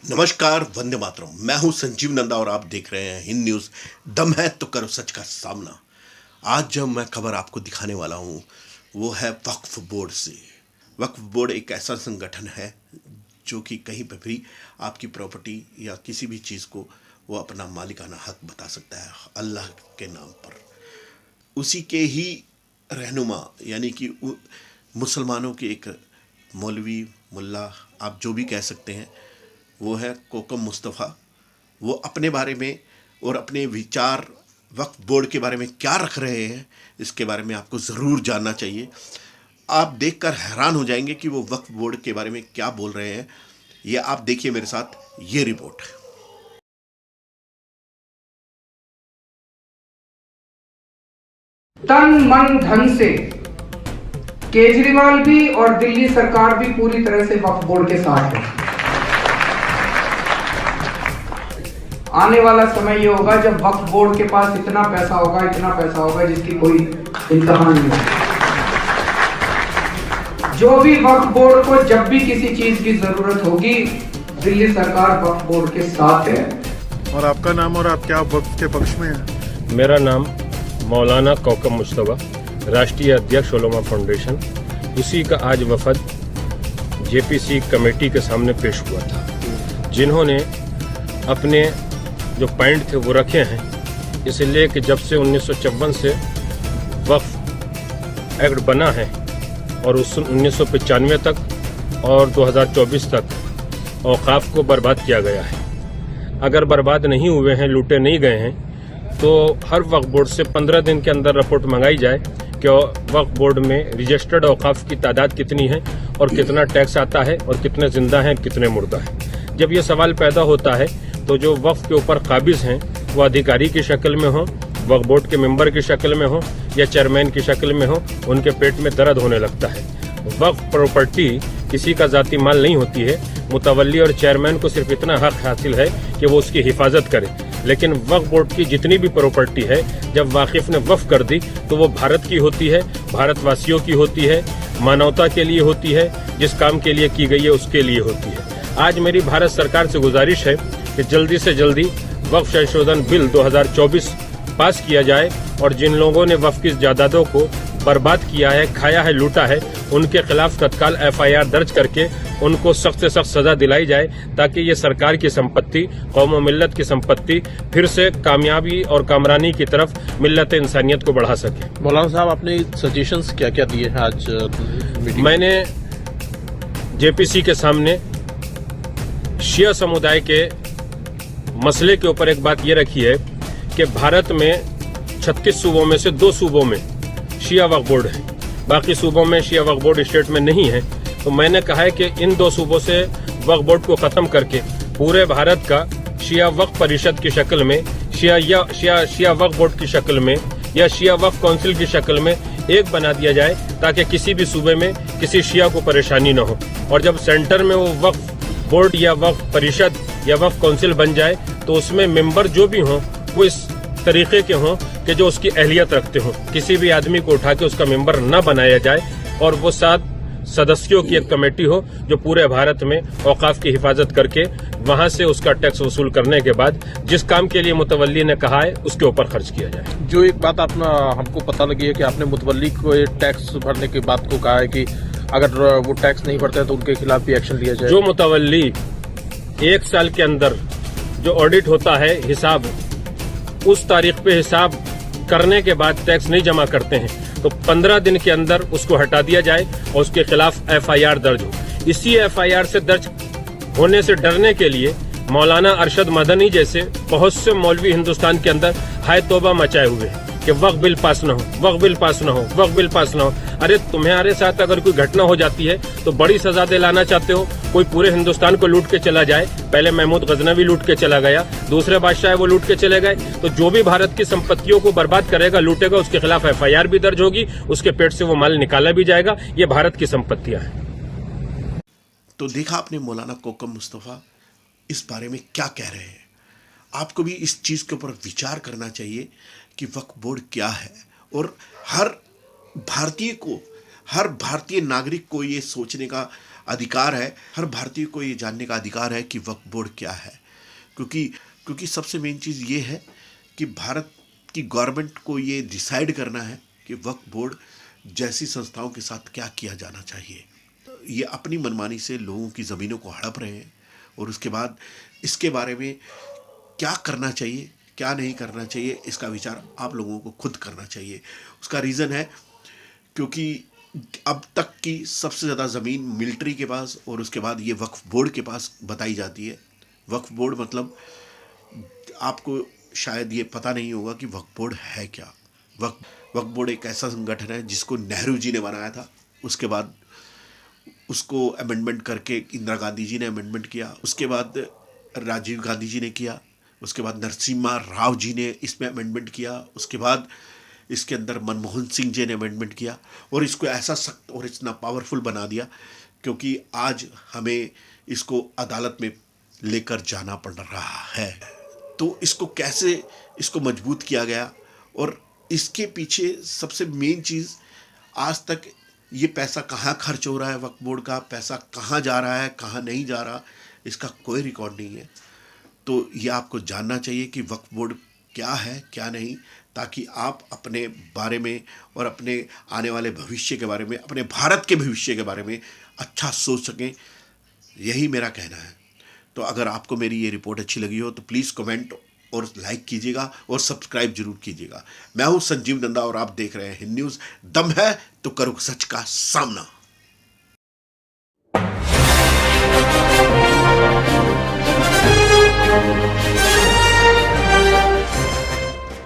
नमस्कार, वंदे मातरम। मैं हूं संजीव नंदा और आप देख रहे हैं हिंद न्यूज़। दम है तो करो सच का सामना। आज जो मैं खबर आपको दिखाने वाला हूं वो है वक्फ बोर्ड से। वक्फ बोर्ड एक ऐसा संगठन है जो कि कहीं पर भी आपकी प्रॉपर्टी या किसी भी चीज़ को वो अपना मालिकाना हक बता सकता है अल्लाह के नाम पर। उसी के ही रहनुमा यानी कि मुसलमानों के एक मौलवी, मुल्ला, आप जो भी कह सकते हैं, वो है कोकम मुस्तफ़ा। वो अपने बारे में और अपने विचार वक्फ बोर्ड के बारे में क्या रख रहे हैं, इसके बारे में आपको ज़रूर जानना चाहिए। आप देखकर हैरान हो जाएंगे कि वो वक्फ बोर्ड के बारे में क्या बोल रहे हैं। ये आप देखिए मेरे साथ ये रिपोर्ट। तन मन धन से केजरीवाल भी और दिल्ली सरकार भी पूरी तरह से वक्फ बोर्ड के साथ है। आने वाला समय ये होगा जब वक्फ बोर्ड के पास इतना पैसा होगा जिसकी कोई इंतहा नहीं है। जो भी वक्फ बोर्ड को जब भी किसी चीज की जरूरत होगी, दिल्ली सरकार वक्फ बोर्ड के साथ है। और आपका नाम और आप क्या वक्फ के पक्ष में हैं? मेरा नाम मौलाना कोकम मुस्तफ़ा, राष्ट्रीय अध्यक्ष उलमा फाउंडेशन। उसी का आज वफद जेपीसी कमेटी के सामने पेश हुआ था, जिन्होंने अपने जो पॉइंट थे वो रखे हैं। इसलिए कि जब से 1954 से वक्फ एक्ट बना है और उस 1995 तक और 2024 तक औकाफ को बर्बाद किया गया है। अगर बर्बाद नहीं हुए हैं, लूटे नहीं गए हैं, तो हर वक्फ बोर्ड से 15 दिन के अंदर रिपोर्ट मंगाई जाए कि वक्फ बोर्ड में रजिस्टर्ड औकाफ की तादाद कितनी है और कितना टैक्स आता है और कितने जिंदा हैं, कितने मुर्दा हैं। जब ये सवाल पैदा होता है तो जो वक्फ के ऊपर काबिज हैं वो अधिकारी की शक्ल में हो, वक्फ बोर्ड के मेंबर की शक्ल में हो या चेयरमैन की शक्ल में हो, उनके पेट में दर्द होने लगता है। वक्फ प्रॉपर्टी किसी का जाती माल नहीं होती है। मुतवल्ली और चेयरमैन को सिर्फ इतना हक हासिल है कि वो उसकी हिफाजत करे, लेकिन वक्फ बोर्ड की जितनी भी प्रॉपर्टी है जब वाकिफ ने वक्फ कर दी तो वो भारत की होती है, भारतवासियों की होती है, मानवता के लिए होती है, जिस काम के लिए की गई है उसके लिए होती है। आज मेरी भारत सरकार से गुजारिश है कि जल्दी से जल्दी वक्फ संशोधन बिल 2024 पास किया जाए और जिन लोगों ने वक्फ की जायदादों को बर्बाद किया है, खाया है, लूटा है, उनके खिलाफ तत्काल FIR दर्ज करके उनको सख्त से सख्त सजा दिलाई जाए, ताकि ये सरकार की संपत्ति, कौम और मिल्लत की संपत्ति फिर से कामयाबी और कामरानी की तरफ मिल्लत इंसानियत को बढ़ा सके। मौलाना साहब, आपने सजेशंस क्या क्या दिए हैं आज मीटिंग? मैंने जेपीसी के सामने शिया समुदाय के मसले के ऊपर एक बात ये रखी है कि भारत में 36 सूबों में से 2 सूबों में शिया वक्फ बोर्ड है, बाकी सूबों में शिया वक्फ बोर्ड स्टेट में नहीं है। तो मैंने कहा है कि इन 2 सूबों से वक्फ बोर्ड को खत्म करके पूरे भारत का शिया वक्फ परिषद की शक्ल में, शिया वक्फ बोर्ड की शक्ल में या शिया वक्फ काउंसिल की शक्ल में एक बना दिया जाए, ताकि किसी भी सूबे में किसी शिया को परेशानी न हो। और जब सेंटर में वो वक्फ बोर्ड या वक्फ परिषद या वक्फ काउंसिल बन जाए तो उसमें मेंबर जो भी हों वो इस तरीके के हों कि जो उसकी अहलियत रखते हों। किसी भी आदमी को उठा के उसका मेंबर न बनाया जाए और वो 7 सदस्यों की एक कमेटी हो जो पूरे भारत में औकाफ की हिफाजत करके वहां से उसका टैक्स वसूल करने के बाद जिस काम के लिए मुतवल्ली ने कहा है उसके ऊपर खर्च किया जाए। जो एक बात हमको पता लगी है कि आपने मुतवल्ली को टैक्स भरने की बात को कहा है कि अगर वो टैक्स नहीं भरते तो उनके खिलाफ भी एक्शन लिया जाए। जो मुतवल्ली 1 साल के अंदर जो ऑडिट होता है हिसाब, उस तारीख पे हिसाब करने के बाद टैक्स नहीं जमा करते हैं तो 15 दिन के अंदर उसको हटा दिया जाए और उसके खिलाफ FIR दर्ज हो। इसी FIR से दर्ज होने से डरने के लिए मौलाना अरशद मदनी जैसे बहुत से मौलवी हिंदुस्तान के अंदर हाय तौबा मचाए हुए हैं कि वक्फ बिल पास न हो, वक्फ बिल पास न हो, वक्फ बिल पास न हो। अरे तुम्हारे साथ अगर कोई घटना हो जाती है तो बड़ी सजा दिलाना चाहते हो। कोई पूरे हिंदुस्तान को लूट के चला जाए, पहले महमूद गजनवी लूट के चला गया, दूसरे बादशाह वो लूट के चले गए, तो जो भी भारत की संपत्तियों को बर्बाद करेगा, लूटेगा, उसके खिलाफ FIR भी दर्ज होगी, उसके पेट से वो माल निकाला भी जाएगा। ये भारत की संपत्तियां हैं। तो देखा आपने मौलाना कोकम मुस्तफ़ा इस बारे में क्या कह रहे हैं। आपको भी इस चीज़ के ऊपर विचार करना चाहिए कि वक्फ बोर्ड क्या है, और हर भारतीय नागरिक को ये सोचने का अधिकार है, हर भारतीय को ये जानने का अधिकार है कि वक्फ बोर्ड क्या है। क्योंकि सबसे मेन चीज़ ये है कि भारत की गवर्नमेंट को ये डिसाइड करना है कि वक्फ बोर्ड जैसी संस्थाओं के साथ क्या किया जाना चाहिए। ये अपनी मनमानी से लोगों की ज़मीनों को हड़प रहे हैं और उसके बाद इसके बारे में क्या करना चाहिए, क्या नहीं करना चाहिए, इसका विचार आप लोगों को खुद करना चाहिए। उसका रीज़न है क्योंकि अब तक की सबसे ज़्यादा ज़मीन मिलिट्री के पास और उसके बाद ये वक्फ बोर्ड के पास बताई जाती है। वक्फ बोर्ड मतलब आपको शायद ये पता नहीं होगा कि वक्फ बोर्ड है क्या। वक्फ बोर्ड एक ऐसा संगठन है जिसको नेहरू जी ने बनाया था, उसके बाद उसको अमेंडमेंट करके इंदिरा गांधी जी ने अमेंडमेंट किया, उसके बाद राजीव गांधी जी ने किया, उसके बाद नरसिम्हा राव जी ने इसमें अमेंडमेंट किया, उसके बाद इसके अंदर मनमोहन सिंह जी ने अमेंडमेंट किया और इसको ऐसा सख्त और इतना पावरफुल बना दिया क्योंकि आज हमें इसको अदालत में लेकर जाना पड़ रहा है। तो इसको कैसे इसको मजबूत किया गया और इसके पीछे सबसे मेन चीज़, आज तक ये पैसा कहाँ खर्च हो रहा है, वक्फ बोर्ड का पैसा कहाँ जा रहा है, कहाँ नहीं जा रहा, इसका कोई रिकॉर्ड नहीं है। तो ये आपको जानना चाहिए कि वक्फ बोर्ड क्या है क्या नहीं, ताकि आप अपने बारे में और अपने आने वाले भविष्य के बारे में, अपने भारत के भविष्य के बारे में अच्छा सोच सकें। यही मेरा कहना है। तो अगर आपको मेरी ये रिपोर्ट अच्छी लगी हो तो प्लीज़ कमेंट और लाइक कीजिएगा और सब्सक्राइब जरूर कीजिएगा। मैं हूँ संजीव नंदा और आप देख रहे हैं हिंद न्यूज़। दम है तो करो सच का सामना।